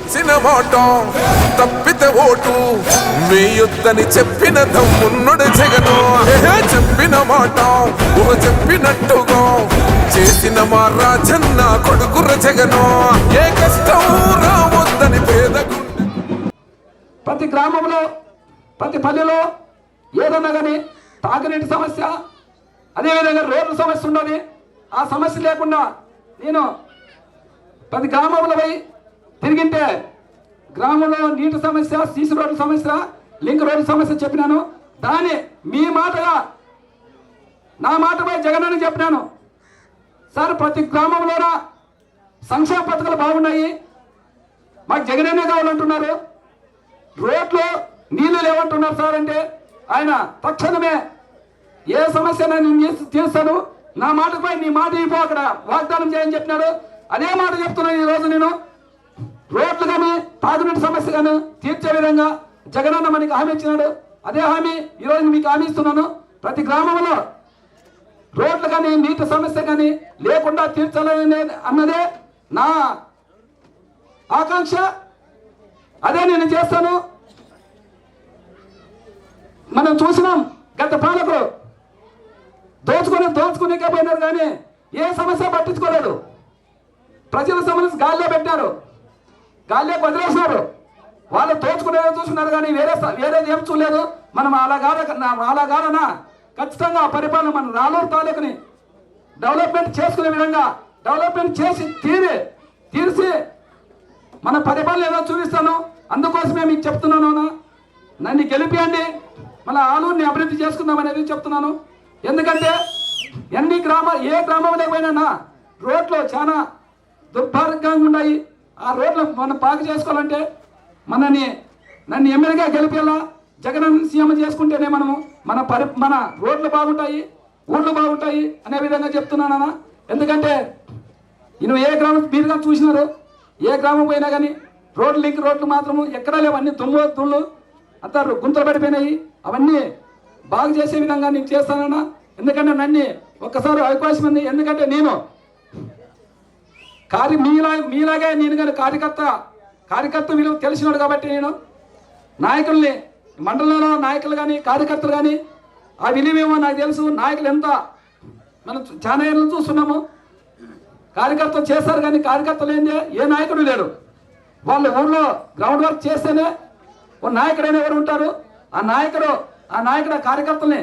ఇచ్చిన మాట తప్పితే ఓటు వేయొద్దని చెప్పిన దమ్మున్నడు జగను. చెప్పిన మాట చెప్పినట్టుగా చేసిన మా రాజన్న కొడుకుర జగను. ఏ కష్టం రావద్దని పేదకు ప్రతి గ్రామంలో ప్రతి పల్లెలో ఏదన్నా కానీ తాగునీటి సమస్య, అదేవిధంగా రోడ్ల సమస్య ఉన్నది. ఆ సమస్య లేకుండా నేను ప్రతి గ్రామంలో పోయి తిరిగింటే గ్రామంలో నీటి సమస్య, సీసీ రోడ్ల సమస్య, లింక్ రోడ్ల సమస్య చెప్పినాను. దాన్ని మీ మాటగా నా మాటపై జగనని చెప్పినాను. సార్ ప్రతి గ్రామంలోన సంక్షేమ పథకాలు బాగున్నాయి, మాకు జగననే కావాలంటున్నారు. రోడ్లు నీళ్లు లేవంటున్నారు సార్ అంటే ఆయన తక్షణమే ఏ సమస్య నేను తీరుస్తాను, నా మాటపై నీ మాట ఇపో అక్కడ వాగ్దానం చేయని చెప్పినాడు. అదే మాట చెప్తున్నాను ఈరోజు. నేను రోడ్లు కానీ తాగునీటి సమస్య కానీ తీర్చే విధంగా జగనన్న మనకి హామీ ఇచ్చినాడు. అదే హామీ ఈరోజు మీకు హామీ ఇస్తున్నాను. ప్రతి గ్రామంలో రోడ్లు కానీ నీటి సమస్య కానీ లేకుండా తీర్చాలని అన్నదే నా ఆకాంక్ష. అదే నేను చేస్తాను. మనం చూసినాం గత పాలకులు దోచుకునే పోయినారు కానీ ఏ సమస్య పట్టించుకోలేదు. ప్రజల సమస్య గాల్లో పెట్టారు, గాల్లో వదిలేసినారు. వాళ్ళు దోచుకునేదో చూసుకున్నారు కానీ వేరేది ఏం చూడలేదు. మనం అలాగాలనా ఖచ్చితంగా పరిపాలన మన రాలూరు తాలూకుని డెవలప్మెంట్ చేసుకునే విధంగా డెవలప్మెంట్ చేసి తీర్చి మన పరిపాలన ఏదో చూపిస్తాను. అందుకోసమే మీకు చెప్తున్నాను, నన్ను గెలిపియండి, మన ఆలూరుని అభివృద్ధి చేసుకుందాం అనేది చెప్తున్నాను. ఎందుకంటే ఏ గ్రామంలో పోయినా రోడ్లు చాలా దుర్భాగ్యంగా ఉన్నాయి. ఆ రోడ్లు మనం బాగు చేసుకోవాలంటే నన్ను ఎమ్మెల్యేగా గెలిపేలా జగన్ సీఎం చేసుకుంటేనే మన రోడ్లు బాగుంటాయి, ఊళ్ళు బాగుంటాయి అనే విధంగా చెప్తున్నానా. ఎందుకంటే నువ్వు ఏ గ్రామం మీరుగా చూసినారు, ఏ గ్రామం పోయినా కానీ లింక్ రోడ్లు మాత్రము ఎక్కడా లేవు. అన్ని దుళ్ళు అంతా గుంతలు పడిపోయినాయి. అవన్నీ బాగు చేసే విధంగా నేను చేస్తానన్నా. ఎందుకంటే నన్ను ఒక్కసారి అవకాశం ఉంది. ఎందుకంటే నేను మీలాగే నేను కానీ కార్యకర్త విలువ తెలిసినాడు కాబట్టి నేను నాయకుల్ని మండలంలో నాయకులు కానీ కార్యకర్తలు కానీ ఆ విలువేమో నాకు తెలుసు. నాయకులు ఎంత మనం చాలా ఏళ్ళు చూస్తున్నాము. కార్యకర్తలు చేస్తారు కానీ కార్యకర్తలు ఏంటి ఏ నాయకుడు లేరు. వాళ్ళు ఊళ్ళో గ్రౌండ్ వర్క్ చేస్తేనే ఓ నాయకుడైనా ఎవరు ఉంటారు. ఆ నాయకుడు కార్యకర్తల్ని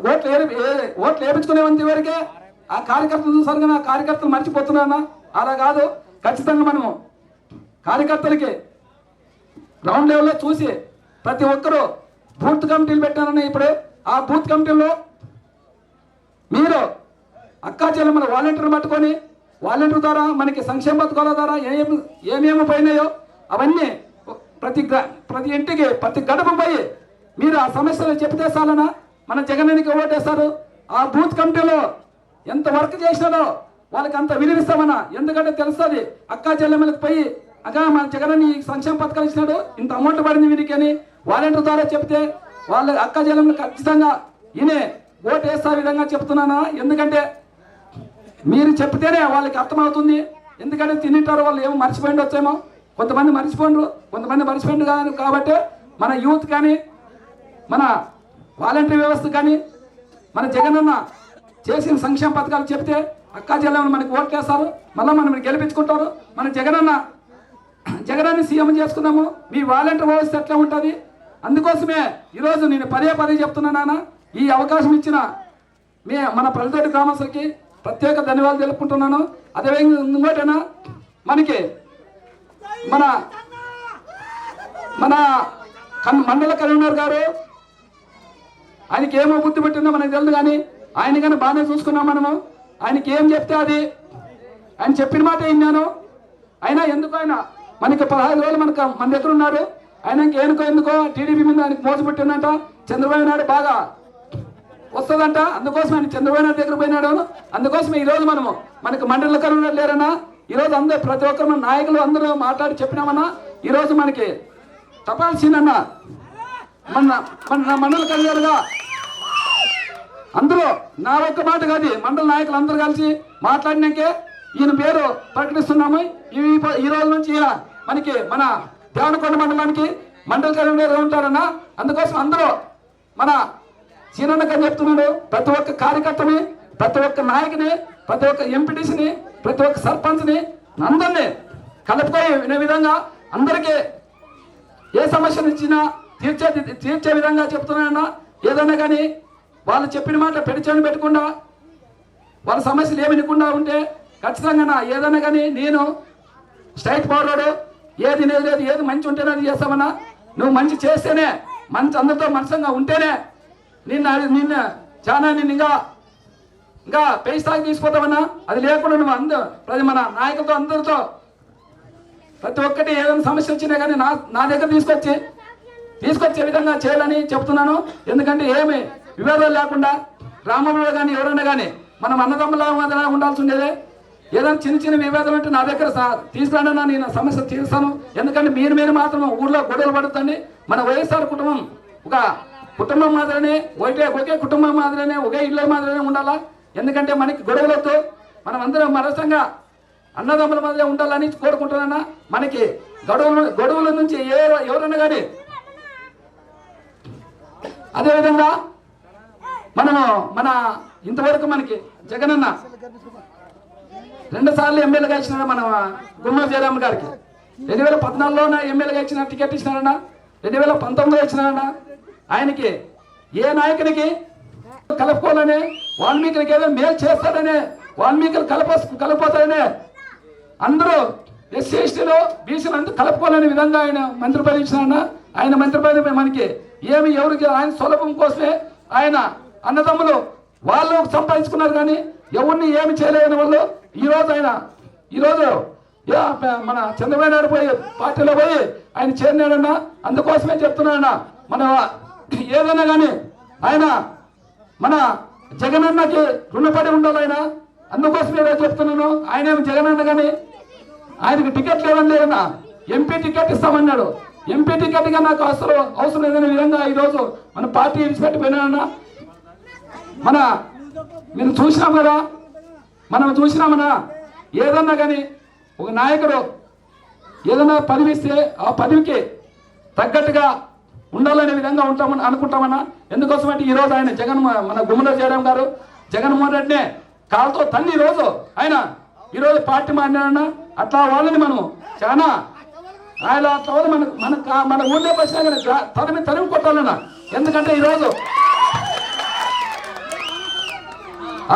ఓట్లు వేయించుకునేంత వరకే ఆ కార్యకర్తలు చూసారు కానీ ఆ కార్యకర్తలు మర్చిపోతున్నానా. అలా కాదు, ఖచ్చితంగా మనము కార్యకర్తలకి గ్రౌండ్ లెవెల్లో చూసి ప్రతి ఒక్కరూ బూత్ కమిటీలు పెట్టారని ఇప్పుడు ఆ బూత్ కమిటీల్లో మీరు అక్కా చెల్లెమ్మల వాలంటీర్లు పట్టుకొని వాలంటీర్ ద్వారా మనకి సంక్షేమ పథకాల ద్వారా ఏమేమి పోయినాయో అవన్నీ ప్రతి ఇంటికి ప్రతి గడప పోయి మీరు ఆ సమస్యలు చెప్తే చాలనా మన జగన్కి ఓటేస్తారు. ఆ బూత్ కమిటీలో ఎంత వర్క్ చేసినారో వాళ్ళకి అంత విలువిస్తామన్నా. ఎందుకంటే తెలుస్తుంది అక్కా చెల్లెమ్మలకు పోయి అగా మన జగన్ ఈ సంక్షేమ పథకాలు ఇచ్చినాడు, ఇంత అమౌంట్ పడింది వీరికి అని వాలంటీర్ ద్వారా చెప్తే వాళ్ళ అక్కా చెల్లెమ్మలు ఖచ్చితంగా ఓటు వేస్తా విధంగా చెప్తున్నానా. ఎందుకంటే మీరు చెప్తేనే వాళ్ళకి అర్థమవుతుంది. ఎందుకంటే తింటారు వాళ్ళు ఏమో మర్చిపోయింది వచ్చేమో, కొంతమంది మర్చిపోండ్రు, కొంతమంది మర్చిపోయింది కాదు. కాబట్టి మన యూత్ కానీ మన వాలంటరీ వ్యవస్థ కానీ మన జగనన్న చేసిన సంక్షేమ పథకాలు చెప్తే అక్కా చెల్లెమ్మలు మనకి ఓట్లు వేస్తారు, మళ్ళీ మనం గెలిపించుకుంటారు. మన జగనన్ని సీఎం చేసుకుందాము. మీ వాలంటీర్ వ్యవస్థ ఎట్లా ఉంటుంది. అందుకోసమే ఈరోజు నేను పదే చెప్తున్నానా. ఈ అవకాశం ఇచ్చిన మన పల్లెటూరు గ్రామస్తులకి ప్రత్యేక ధన్యవాదాలు తెలుపుకుంటున్నాను. అదేవిధంగా ఇంకోటైనా మనకి మన మండల కన్వీనర్ గారు ఆయనకి ఏమో బుద్ధి పెట్టిందో మనకు తెలియదు కానీ ఆయన కానీ బాగానే చూసుకున్నాం మనము. ఆయనకి ఏం చెప్తే అది ఆయన చెప్పిన మాట విన్నాను. అయినా ఎందుకు ఆయన మనకి 15 రోజులు మన దగ్గర ఉన్నారు. ఆయన ఎందుకో టీడీపీ మీద ఆయనకి మోజు పెట్టిందంట. చంద్రబాబు నాయుడు బాగా వస్తుందంట, అందుకోసం ఆయన చంద్రబాబు నాయుడు దగ్గర పోయినాడు. అందుకోసం ఈరోజు మనకి మండల కన్వీనర్ లేరన్నా. ఈరోజు అందరూ ప్రతి ఒక్కరు మన నాయకులు అందరూ మాట్లాడి చెప్పినామన్నా. ఈరోజు మనకి తపాల్సిందన్న మన మండల కన్వీనర్గా అందరూ నా ఒక్క మాట కాదు మండల నాయకులు అందరూ కలిసి మాట్లాడినాకే ఈయన పేరు ప్రకటిస్తున్నాము. ఈ రోజు నుంచి మనకి మన దేవనకొండ మండలానికి మండల కన్వీనర్ ఉంటారన్న. అందుకోసం అందరూ మన సీనన్నగా చెప్తున్నాడు, ప్రతి ఒక్క కార్యకర్తని, ప్రతి ఒక్క నాయకుని, ప్రతి ఒక్క ఎంపీటీసీని, ప్రతి ఒక్క సర్పంచ్ని అందరినీ కలుపుకొని వినే విధంగా అందరికీ ఏ సమస్యను ఇచ్చినా తీర్చే విధంగా చెప్తున్నానన్నా. ఏదైనా కానీ వాళ్ళు చెప్పిన మాట పెడిచేని పెట్టకుండా వాళ్ళ సమస్యలు ఏమి వినకుండా ఉంటే ఖచ్చితంగా ఏదైనా కానీ నేను స్ట్రైట్ ఫార్వర్డ్, ఏది లేదు ఏది మంచి ఉంటేనే అది చేస్తామన్నా. నువ్వు మంచి చేస్తేనే, మంచి అందరితో మనసంగా ఉంటేనే నిన్న చాలా నిన్ను ఇంకా పై స్థాయికి తీసుకుపోతామన్నా. అది లేకుండా నువ్వు ప్రతి మన నాయకులతో అందరితో ప్రతి ఒక్కటి ఏదైనా సమస్య వచ్చినా కానీ నా దగ్గర తీసుకొచ్చే విధంగా చేయాలని చెప్తున్నాను. ఎందుకంటే ఏమి వివాదాలు లేకుండా గ్రామంలో కానీ ఎవరైనా కానీ మనం అన్నదమ్ములా ఉండాల్సి ఉండేదే. ఏదైనా చిన్న వివాదాలు ఉంటే నా దగ్గర తీసుకురానన్నా, నేను సమస్య తీరుస్తాను. ఎందుకంటే మీరు మాత్రం ఊర్లో గొడవలు పడుతుంది. మన వైఎస్ఆర్ కుటుంబం ఒక కుటుంబం మాదిరినే, ఒకే కుటుంబం మాదిరినే, ఒకే ఇళ్ళ మాదిరినే ఉండాలా. ఎందుకంటే మనకి గొడవలతో మనం అందరం మరసంగా అన్నదమ్ముల మధ్య ఉండాలని కోరుకుంటున్నా. మనకి గొడవల నుంచి ఎవరైనా కానీ అదేవిధంగా మన ఇంతవరకు మనకి జగనన్న 2 సార్లు ఎమ్మెల్యేగా ఇచ్చినాడు మన గుమ్మల జయరామ్ గారికి. 2014లో ఎమ్మెల్యేగా ఇచ్చిన టికెట్ ఇచ్చినారన్నా, 2019లో ఇచ్చినారన్నా. ఆయనకి ఏ నాయకునికి కలుపుకోవాలని, వాల్మీకులకి ఏదో మేలు చేస్తాడనే, వాల్మీకులు కలుపుతాడనే, అందరూ ఎస్సీ ఎస్టీలో బీసీలు అందరూ కలుపుకోవాలనే విధంగా ఆయన మంత్రి పదవి ఇచ్చినారన్నా. ఆయన మంత్రి పదవి మనకి ఏమి ఎవరికి ఆయన సులభం కోసమే ఆయన అన్నదమ్ములు వాళ్ళు సంపాదించుకున్నారు కానీ ఎవరిని ఏమి చేయలేని వాళ్ళు ఈరోజు మన చంద్రబాబు నాయుడు పోయి పార్టీలో పోయి ఆయన చేరినాడన్నా. అందుకోసమే చెప్తున్నాడన్నా, మన ఏదైనా కానీ ఆయన మన జగనన్నకి రుణపడి ఉండాలి ఆయన. అందుకోసమే చెప్తున్నాను. ఆయన ఏమి జగనన్న కానీ ఆయనకి టికెట్ లేవని లేదన్నా, ఎంపీ టికెట్ ఇస్తామన్నాడు. ఎంపీ టికెట్ గా నాకు అవసరం లేదనే విధంగా ఈరోజు మన పార్టీ విడిచిపెట్టిపోయినా. మీరు చూసినాం కదా, మనం చూసినామన్నా. ఏదన్నా కానీ ఒక నాయకుడు ఏదన్నా పదవి ఇస్తే ఆ పదవికి తగ్గట్టుగా ఉండాలనే విధంగా అనుకుంటామన్నా. ఎందుకోసం అంటే ఈరోజు ఆయన మన గుమ్మల జయరామ్ గారు జగన్మోహన్ రెడ్డిని కాలుతో తన్ని ఈరోజు పార్టీ మారినాడన్నా. అట్లా వాళ్ళని మనం చాలా ఆయన అట్లా మన ఊళ్ళోకి వచ్చినా కానీ తరిమి కొట్టాలన్నా. ఎందుకంటే ఈరోజు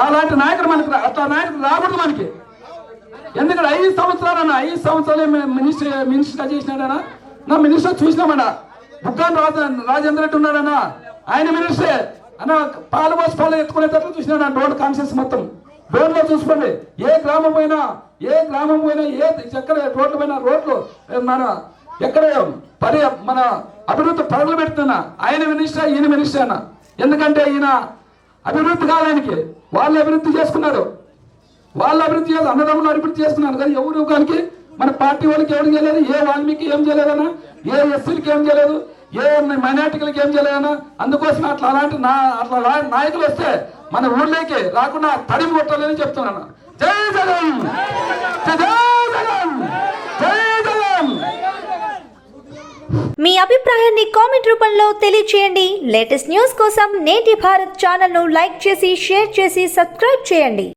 అలాంటి నాయకుడు అట్లా నాయకుడు రాకూడదు మనకి. ఎందుకంటే 5 సంవత్సరాలన్నా, 5 సంవత్సరాలు మినిస్టర్గా చేసినాడన్నా. నా మినిస్టర్ చూసినామన్నా, బుక్కాన్ రాజేంద్ర రెడ్డి ఉన్నాడన్నా, ఆయన మినిస్టరే అన్న. పాలు ఎత్తుకునేటట్లు చూసినాడు రోడ్ కాన్షియస్ మొత్తం రోడ్లో చూసుకోండి. ఏ గ్రామం పోయినా ఏ ఎక్కడ రోడ్లు పోయినా రోడ్లు ఎక్కడ మన అభివృద్ధి పరుగులు పెడుతున్నా ఆయన మినిస్టర్, ఈయన మినిస్టర్ అన్న. ఎందుకంటే ఈయన అభివృద్ధి కాలానికి వాళ్ళు అభివృద్ధి చేసుకున్నారు, అన్నదమ్ములు అభివృద్ధి చేసుకున్నారు. కానీ ఎవరు కానీ మన పార్టీ వాళ్ళకి ఎవరు చేయలేదు. ఏ వాల్మీకి ఏం చేయలేదన్నా, ఏ ఎస్సీలకి ఏం చేయలేదు, ఏ మైనార్టీలకి ఏం చేయలేదన్నా. అందుకోసం అలాంటి నాయకులు వస్తే మన ఊళ్ళోకి రాకుండా తడిమి కొట్టాలని చెప్తున్నాను. జై జగన్, జై జగన్, జై జగన్. మీ అభిప్రాయాన్ని కామెంట్ రూపంలో తెలియజేయండి. లేటెస్ట్ న్యూస్ కోసం నేటి భారత్ ఛానల్ ను లైక్ చేసి, షేర్ చేసి, సబ్స్క్రైబ్ చేయండి.